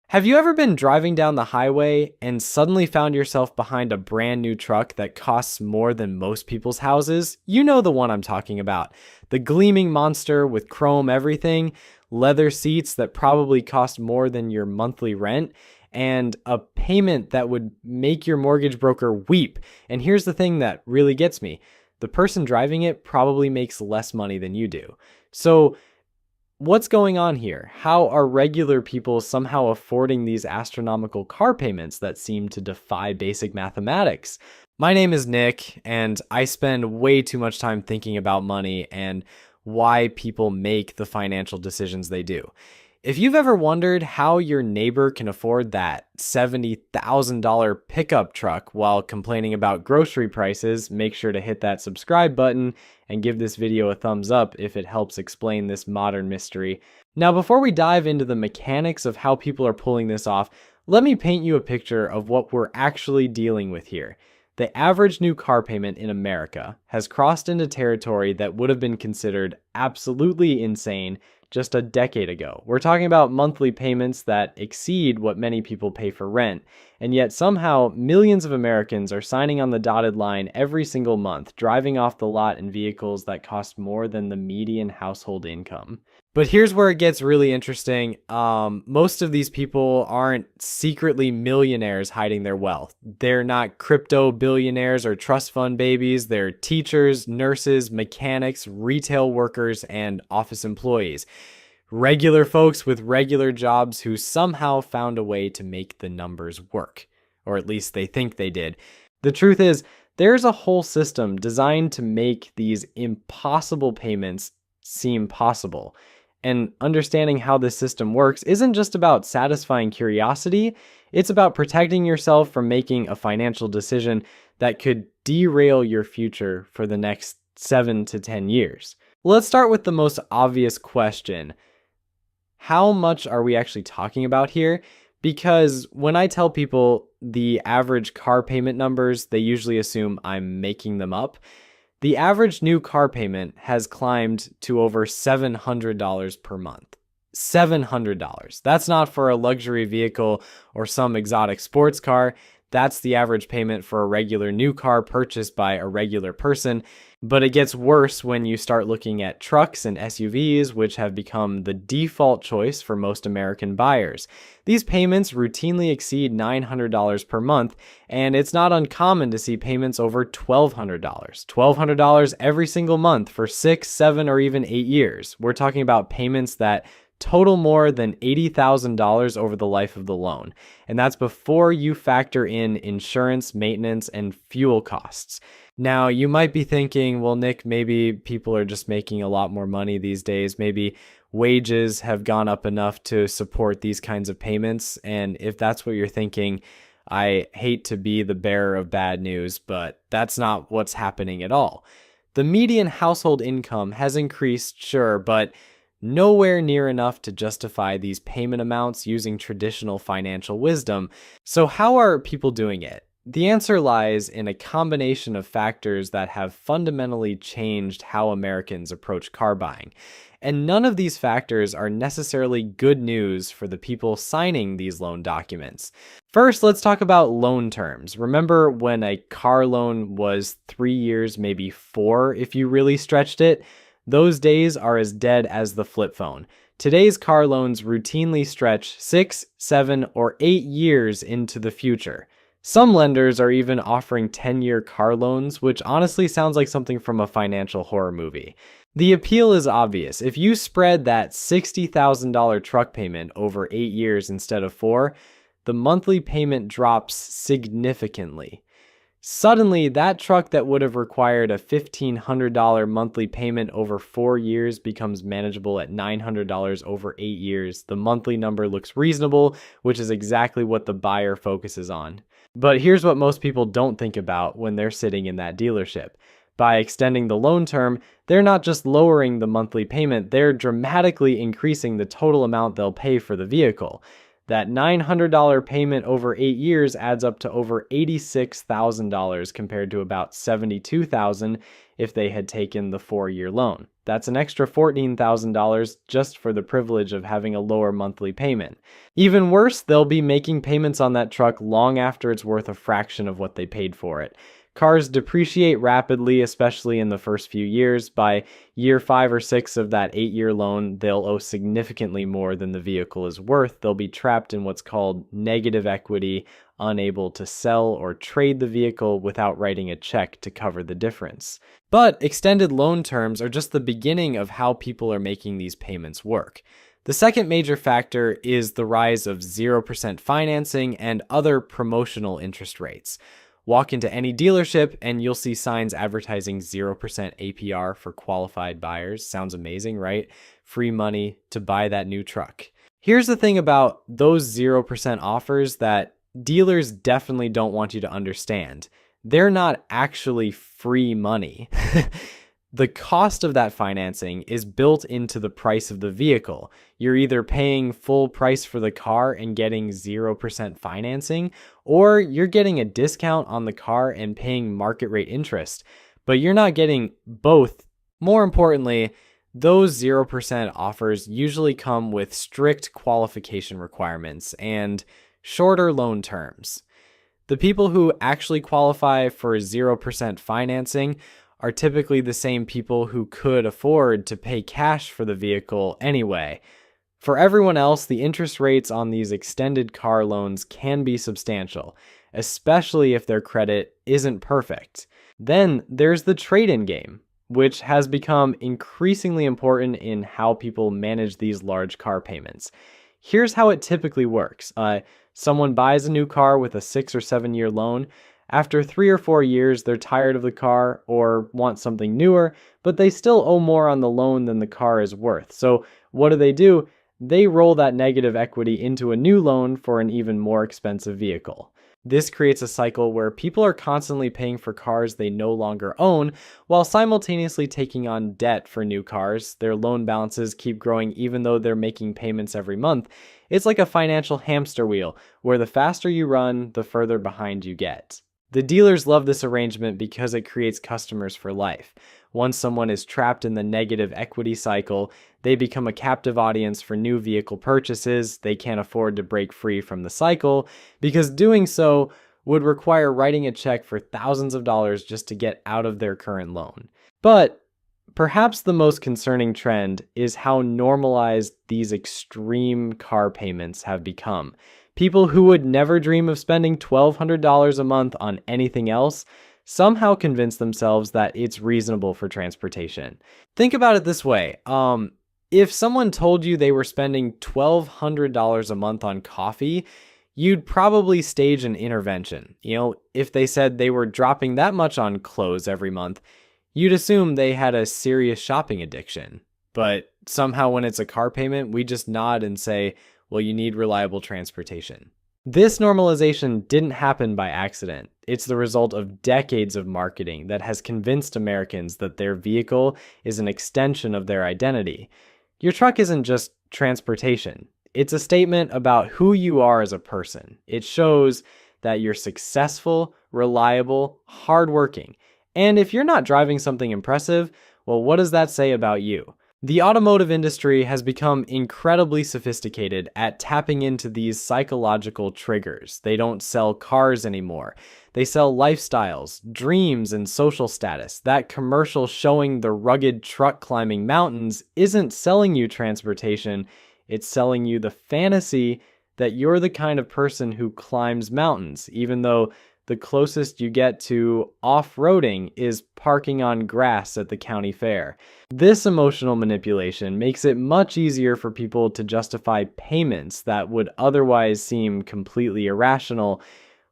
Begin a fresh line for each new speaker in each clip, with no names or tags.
Have you ever been driving down the highway and suddenly found yourself behind a brand new truck that costs more than most people's houses? You know the one I'm talking about. The gleaming monster with chrome everything, leather seats that probably cost more than your monthly rent, and a payment that would make your mortgage broker weep. And here's the thing that really gets me. The person driving it probably makes less money than you do. So, what's going on here? How are regular people somehow affording these astronomical car payments that seem to defy basic mathematics? My name is Nick, and I spend way too much time thinking about money and why people make the financial decisions they do. If you've ever wondered how your neighbor can afford that $70,000 pickup truck while complaining about grocery prices, make sure to hit that subscribe button and give this video a thumbs up if it helps explain this modern mystery. Now, before we dive into the mechanics of how people are pulling this off, let me paint you a picture of what we're actually dealing with here. The average new car payment in America has crossed into territory that would have been considered absolutely insane just a decade ago. We're talking about monthly payments that exceed what many people pay for rent, and yet somehow millions of Americans are signing on the dotted line every single month, driving off the lot in vehicles that cost more than the median household income. But here's where it gets really interesting. Most of these people aren't secretly millionaires hiding their wealth. They're not crypto billionaires or trust fund babies. They're teachers, nurses, mechanics, retail workers, and office employees. Regular folks with regular jobs who somehow found a way to make the numbers work. Or at least they think they did. The truth is, there's a whole system designed to make these impossible payments seem possible. And understanding how this system works isn't just about satisfying curiosity, it's about protecting yourself from making a financial decision that could derail your future for the next 7 to 10 years. Let's start with the most obvious question. How much are we actually talking about here? Because when I tell people the average car payment numbers, they usually assume I'm making them up. The average new car payment has climbed to over $700 per month. $700. That's not for a luxury vehicle or some exotic sports car. That's the average payment for a regular new car purchased by a regular person. But it gets worse when you start looking at trucks and SUVs, which have become the default choice for most American buyers. These payments routinely exceed $900 per month, and it's not uncommon to see payments over $1,200. $1,200 every single month for 6, 7, or even 8 years. We're talking about payments that total more than $80,000 over the life of the loan. And that's before you factor in insurance, maintenance, and fuel costs. Now, you might be thinking, well, Nick, maybe people are just making a lot more money these days. Maybe wages have gone up enough to support these kinds of payments. And if that's what you're thinking, I hate to be the bearer of bad news, but that's not what's happening at all. The median household income has increased, sure, but nowhere near enough to justify these payment amounts using traditional financial wisdom. So how are people doing it? The answer lies in a combination of factors that have fundamentally changed how Americans approach car buying. And none of these factors are necessarily good news for the people signing these loan documents. First, let's talk about loan terms. Remember when a car loan was 3 years, maybe 4 if you really stretched it? Those days are as dead as the flip phone. Today's car loans routinely stretch 6, 7, or 8 years into the future. Some lenders are even offering 10-year car loans, which honestly sounds like something from a financial horror movie. The appeal is obvious. If you spread that $60,000 truck payment over 8 years instead of 4, the monthly payment drops significantly. Suddenly, that truck that would have required a $1,500 monthly payment over 4 years becomes manageable at $900 over 8 years. The monthly number looks reasonable, which is exactly what the buyer focuses on. But here's what most people don't think about when they're sitting in that dealership. By extending the loan term, they're not just lowering the monthly payment, they're dramatically increasing the total amount they'll pay for the vehicle. That $900 payment over 8 years adds up to over $86,000 compared to about $72,000 if they had taken the 4-year loan. That's an extra $14,000 just for the privilege of having a lower monthly payment. Even worse, they'll be making payments on that truck long after it's worth a fraction of what they paid for it. Cars depreciate rapidly, especially in the first few years. By year 5 or 6 of that 8-year loan, they'll owe significantly more than the vehicle is worth. They'll be trapped in what's called negative equity, unable to sell or trade the vehicle without writing a check to cover the difference. But extended loan terms are just the beginning of how people are making these payments work. The second major factor is the rise of 0% financing and other promotional interest rates. Walk into any dealership and you'll see signs advertising 0% APR for qualified buyers. Sounds amazing, right? Free money to buy that new truck. Here's the thing about those 0% offers that dealers definitely don't want you to understand. They're not actually free money. The cost of that financing is built into the price of the vehicle. You're either paying full price for the car and getting 0% financing, or you're getting a discount on the car and paying market rate interest. But you're not getting both. More importantly, those 0% offers usually come with strict qualification requirements and shorter loan terms. The people who actually qualify for 0% financing are typically the same people who could afford to pay cash for the vehicle anyway. For everyone else, the interest rates on these extended car loans can be substantial, especially if their credit isn't perfect. Then there's the trade-in game, which has become increasingly important in how people manage these large car payments. Here's how it typically works. Someone buys a new car with a 6 or 7 year loan. After 3 or 4 years, they're tired of the car or want something newer, but they still owe more on the loan than the car is worth. So what do? They roll that negative equity into a new loan for an even more expensive vehicle. This creates a cycle where people are constantly paying for cars they no longer own while simultaneously taking on debt for new cars. Their loan balances keep growing even though they're making payments every month. It's like a financial hamster wheel where the faster you run, the further behind you get. The dealers love this arrangement because it creates customers for life. Once someone is trapped in the negative equity cycle, they become a captive audience for new vehicle purchases. They can't afford to break free from the cycle because doing so would require writing a check for thousands of dollars just to get out of their current loan. But perhaps the most concerning trend is how normalized these extreme car payments have become. People who would never dream of spending $1,200 a month on anything else somehow convince themselves that it's reasonable for transportation. Think about it this way. If someone told you they were spending $1,200 a month on coffee, you'd probably stage an intervention. If they said they were dropping that much on clothes every month, you'd assume they had a serious shopping addiction. But somehow when it's a car payment, we just nod and say, well, you need reliable transportation. This normalization didn't happen by accident. It's the result of decades of marketing that has convinced Americans that their vehicle is an extension of their identity. Your truck isn't just transportation. It's a statement about who you are as a person. It shows that you're successful, reliable, hardworking. And if you're not driving something impressive, well, what does that say about you? The automotive industry has become incredibly sophisticated at tapping into these psychological triggers. They don't sell cars anymore. They sell lifestyles, dreams, and social status. That commercial showing the rugged truck climbing mountains isn't selling you transportation. It's selling you the fantasy that you're the kind of person who climbs mountains, even though the closest you get to off-roading is parking on grass at the county fair. This emotional manipulation makes it much easier for people to justify payments that would otherwise seem completely irrational.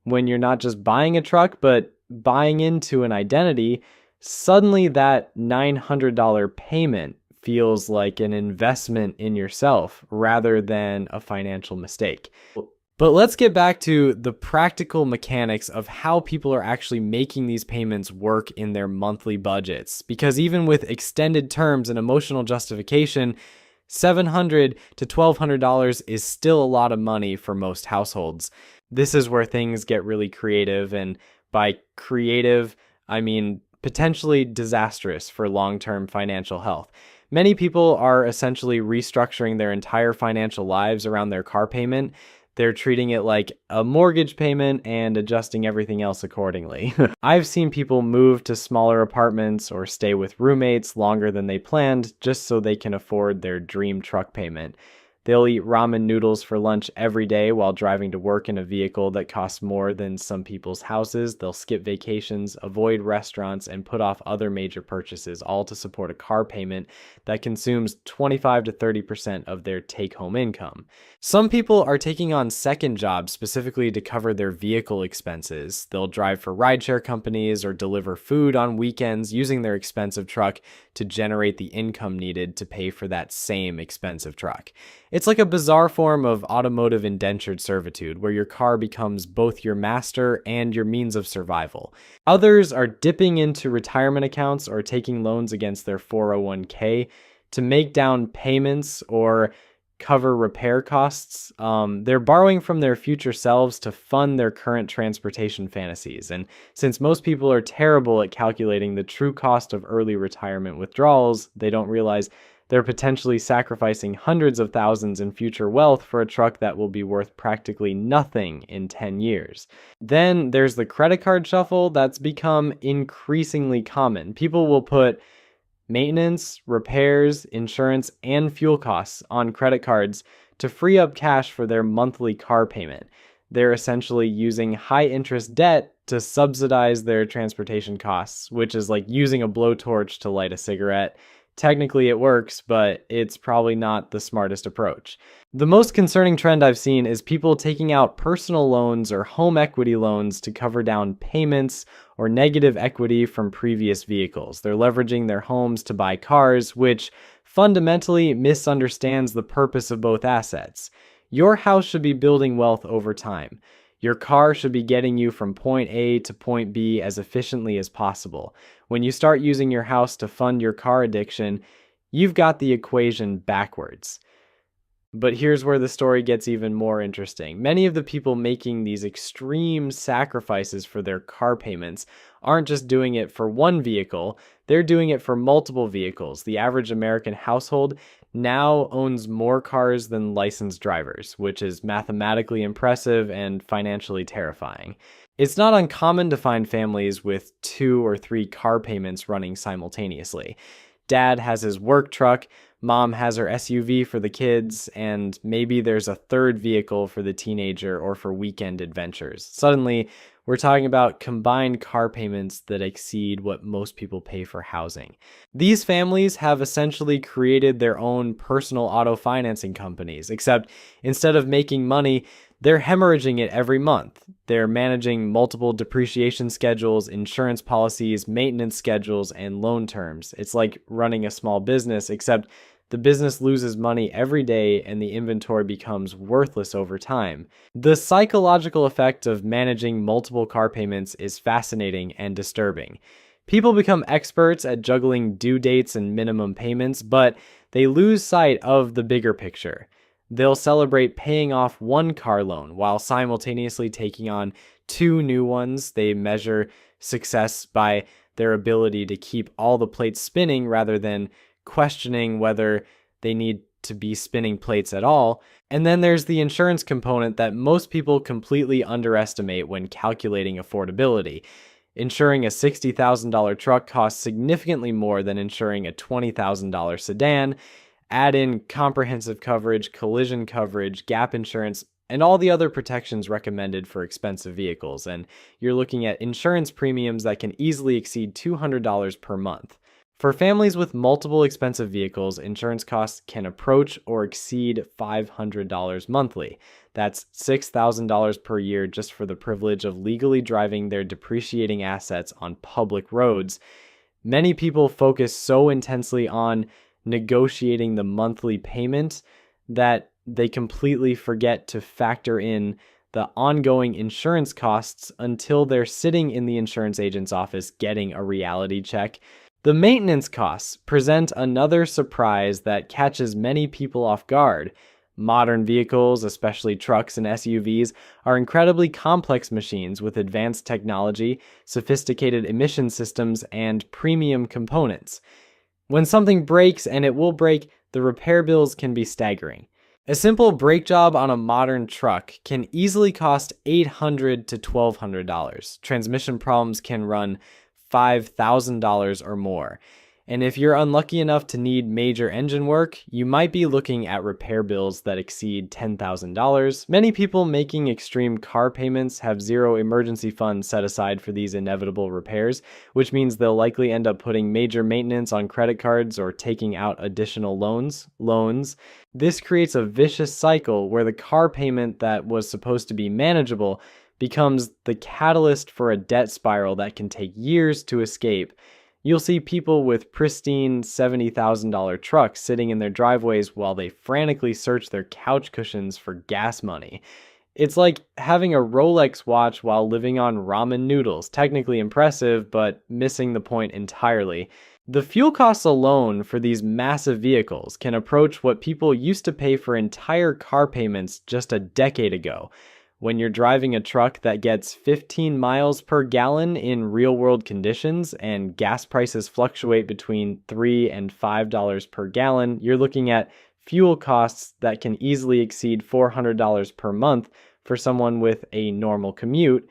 When you're not just buying a truck, but buying into an identity, suddenly that $900 payment feels like an investment in yourself rather than a financial mistake. But let's get back to the practical mechanics of how people are actually making these payments work in their monthly budgets. Because even with extended terms and emotional justification, $700 to $1,200 is still a lot of money for most households. This is where things get really creative, and by creative, I mean potentially disastrous for long-term financial health. Many people are essentially restructuring their entire financial lives around their car payment. They're treating it like a mortgage payment and adjusting everything else accordingly. I've seen people move to smaller apartments or stay with roommates longer than they planned just so they can afford their dream truck payment. They'll eat ramen noodles for lunch every day while driving to work in a vehicle that costs more than some people's houses. They'll skip vacations, avoid restaurants, and put off other major purchases, all to support a car payment that consumes 25 to 30% of their take-home income. Some people are taking on second jobs specifically to cover their vehicle expenses. They'll drive for rideshare companies or deliver food on weekends using their expensive truck to generate the income needed to pay for that same expensive truck. It's like a bizarre form of automotive indentured servitude where your car becomes both your master and your means of survival. Others are dipping into retirement accounts or taking loans against their 401k to make down payments or cover repair costs. They're borrowing from their future selves to fund their current transportation fantasies. And since most people are terrible at calculating the true cost of early retirement withdrawals, they don't realize they're potentially sacrificing hundreds of thousands in future wealth for a truck that will be worth practically nothing in 10 years. Then there's the credit card shuffle that's become increasingly common. People will put maintenance, repairs, insurance, and fuel costs on credit cards to free up cash for their monthly car payment. They're essentially using high interest debt to subsidize their transportation costs, which is like using a blowtorch to light a cigarette. Technically it works, but it's probably not the smartest approach. The most concerning trend I've seen is people taking out personal loans or home equity loans to cover down payments or negative equity from previous vehicles. They're leveraging their homes to buy cars, which fundamentally misunderstands the purpose of both assets. Your house should be building wealth over time. Your car should be getting you from point A to point B as efficiently as possible. When you start using your house to fund your car addiction, you've got the equation backwards. But here's where the story gets even more interesting. Many of the people making these extreme sacrifices for their car payments aren't just doing it for one vehicle, they're doing it for multiple vehicles. The average American household now owns more cars than licensed drivers, which is mathematically impressive and financially terrifying. It's not uncommon to find families with 2 or 3 car payments running simultaneously. Dad has his work truck, mom has her SUV for the kids, and maybe there's a third vehicle for the teenager or for weekend adventures. Suddenly, we're talking about combined car payments that exceed what most people pay for housing. These families have essentially created their own personal auto financing companies, except instead of making money, they're hemorrhaging it every month. They're managing multiple depreciation schedules, insurance policies, maintenance schedules, and loan terms. It's like running a small business, except the business loses money every day and the inventory becomes worthless over time. The psychological effect of managing multiple car payments is fascinating and disturbing. People become experts at juggling due dates and minimum payments, but they lose sight of the bigger picture. They'll celebrate paying off one car loan while simultaneously taking on 2 new ones. They measure success by their ability to keep all the plates spinning rather than questioning whether they need to be spinning plates at all. And then there's the insurance component that most people completely underestimate when calculating affordability. Insuring a $60,000 truck costs significantly more than insuring a $20,000 sedan. Add in comprehensive coverage, collision coverage, gap insurance, and all the other protections recommended for expensive vehicles, and you're looking at insurance premiums that can easily exceed $200 per month. For families with multiple expensive vehicles, insurance costs can approach or exceed $500 monthly. That's $6,000 per year just for the privilege of legally driving their depreciating assets on public roads. Many people focus so intensely on negotiating the monthly payment that they completely forget to factor in the ongoing insurance costs until they're sitting in the insurance agent's office getting a reality check. The maintenance costs present another surprise that catches many people off guard. Modern vehicles, especially trucks and SUVs, are incredibly complex machines with advanced technology, sophisticated emission systems, and premium components. When something breaks, and it will break, the repair bills can be staggering. A simple brake job on a modern truck can easily cost $800 to $1,200. Transmission problems can run $5,000 or more. And if you're unlucky enough to need major engine work, you might be looking at repair bills that exceed $10,000. Many people making extreme car payments have zero emergency funds set aside for these inevitable repairs, which means they'll likely end up putting major maintenance on credit cards or taking out additional loans. This creates a vicious cycle where the car payment that was supposed to be manageable becomes the catalyst for a debt spiral that can take years to escape. You'll see people with pristine $70,000 trucks sitting in their driveways while they frantically search their couch cushions for gas money. It's like having a Rolex watch while living on ramen noodles. Technically impressive, but missing the point entirely. The fuel costs alone for these massive vehicles can approach what people used to pay for entire car payments just a decade ago. When you're driving a truck that gets 15 miles per gallon in real-world conditions and gas prices fluctuate between $3 and $5 per gallon, you're looking at fuel costs that can easily exceed $400 per month for someone with a normal commute.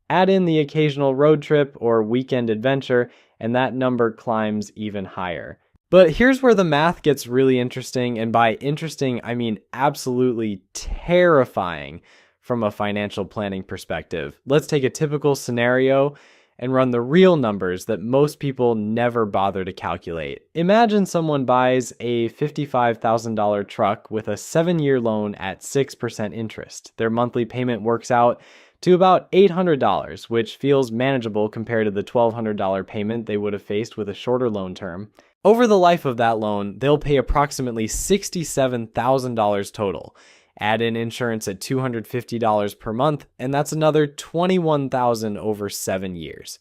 Add in the occasional road trip or weekend adventure, and that number climbs even higher. But here's where the math gets really interesting, and by interesting, I mean absolutely terrifying. From a financial planning perspective, let's take a typical scenario and run the real numbers that most people never bother to calculate. Imagine someone buys a $55,000 truck with a 7-year loan at 6% interest. Their monthly payment works out to about $800, which feels manageable compared to the $1,200 payment they would have faced with a shorter loan term. Over the life of that loan, they'll pay approximately $67,000 total. Add in insurance at $250 per month, and that's another $21,000 over 7 years.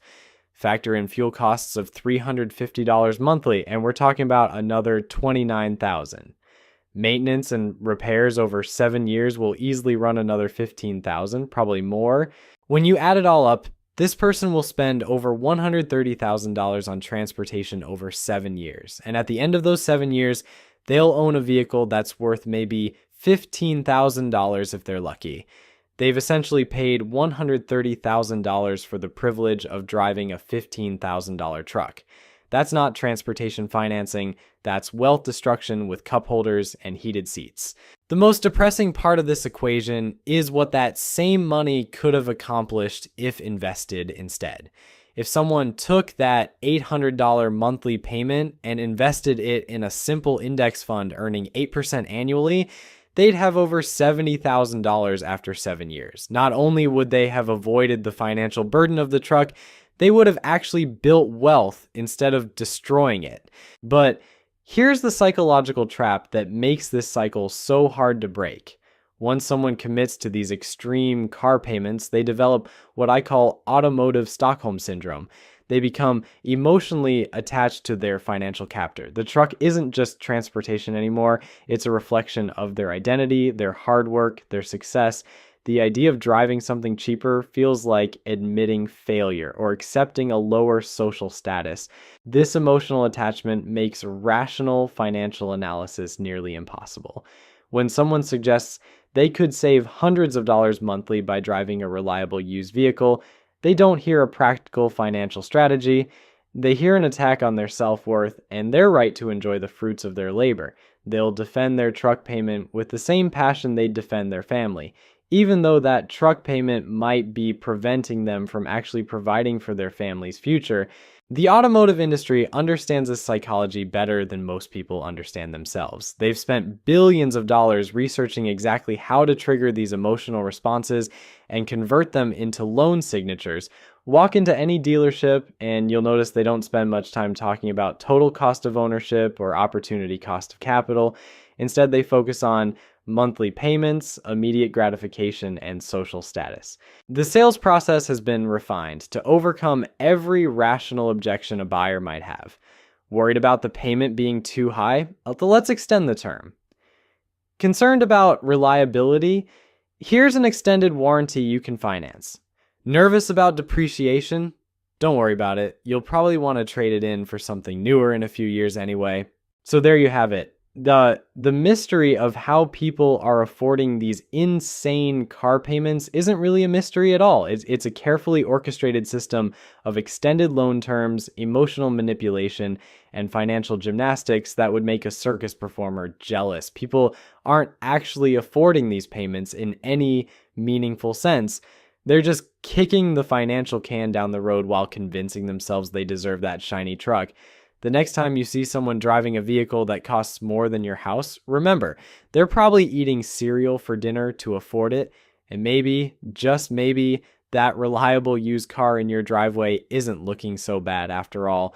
Factor in fuel costs of $350 monthly, and we're talking about another $29,000. Maintenance and repairs over 7 years will easily run another $15,000, probably more. When you add it all up, this person will spend over $130,000 on transportation over 7 years. And at the end of those 7 years, they'll own a vehicle that's worth maybe $15,000 if they're lucky. They've essentially paid $130,000 for the privilege of driving a $15,000 truck. That's not transportation financing, that's wealth destruction with cup holders and heated seats. The most depressing part of this equation is what that same money could have accomplished if invested instead. If someone took that $800 monthly payment and invested it in a simple index fund earning 8% annually, they'd have over $70,000 after 7 years. Not only would they have avoided the financial burden of the truck, they would have actually built wealth instead of destroying it. But here's the psychological trap that makes this cycle so hard to break. Once someone commits to these extreme car payments, they develop what I call automotive Stockholm syndrome. They become emotionally attached to their financial captor. The truck isn't just transportation anymore. It's a reflection of their identity, their hard work, their success. The idea of driving something cheaper feels like admitting failure or accepting a lower social status. This emotional attachment makes rational financial analysis nearly impossible. When someone suggests they could save hundreds of dollars monthly by driving a reliable used vehicle, they don't hear a practical financial strategy. They hear an attack on their self-worth and their right to enjoy the fruits of their labor. They'll defend their truck payment with the same passion they'd defend their family, even though that truck payment might be preventing them from actually providing for their family's future. The automotive industry understands this psychology better than most people understand themselves. They've spent billions of dollars researching exactly how to trigger these emotional responses and convert them into loan signatures. Walk into any dealership and you'll notice they don't spend much time talking about total cost of ownership or opportunity cost of capital. Instead, they focus on monthly payments, immediate gratification, and social status. The sales process has been refined to overcome every rational objection a buyer might have. Worried about the payment being too high? Let's extend the term. Concerned about reliability? Here's an extended warranty you can finance. Nervous about depreciation? Don't worry about it. You'll probably want to trade it in for something newer in a few years anyway. So there you have it. The mystery of how people are affording these insane car payments isn't really a mystery at all. It's a carefully orchestrated system of extended loan terms, emotional manipulation, and financial gymnastics that would make a circus performer jealous. People aren't actually affording these payments in any meaningful sense. They're just kicking the financial can down the road while convincing themselves they deserve that shiny truck. The next time you see someone driving a vehicle that costs more than your house, remember, they're probably eating cereal for dinner to afford it, and maybe, just maybe, that reliable used car in your driveway isn't looking so bad after all.